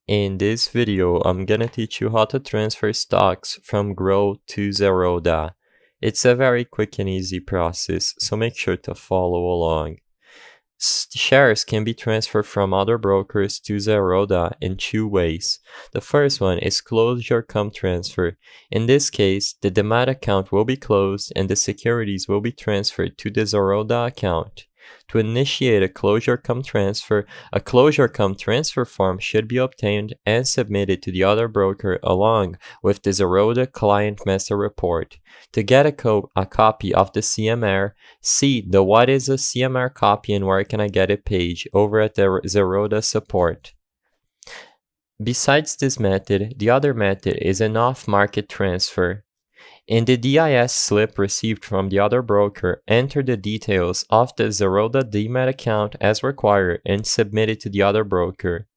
In this video, I'm gonna teach you how to transfer stocks from Groww to Zerodha. It's a very quick and easy process, so make sure to follow along. Shares can be transferred from other brokers to Zerodha in two ways. The first one is close your come transfer. In this case, the demat account will be closed and the securities will be transferred to the Zerodha account. To initiate a closure come transfer, a closure come transfer form should be obtained and submitted to the other broker along with the Zerodha client master report. To get a copy of the CMR, see the What is a CMR copy and where can I get it page over at the Zerodha support. Besides this method, the other method is an off-market transfer. In the DIS slip received from the other broker, enter the details of the Zerodha demat account as required and submit it to the other broker.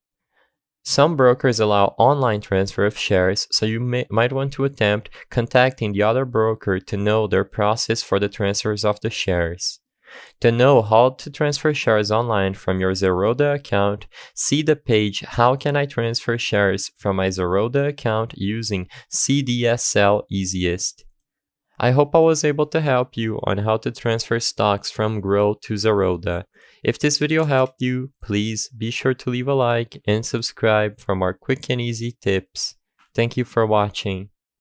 Some brokers allow online transfer of shares, so you might want to attempt contacting the other broker to know their process for the transfers of the shares. To know how to transfer shares online from your Zerodha account, see the page How Can I Transfer Shares from my Zerodha account using CDSL Easiest. I hope I was able to help you on how to transfer stocks from Groww to Zerodha. If this video helped you, please be sure to leave a like and subscribe for more quick and easy tips. Thank you for watching.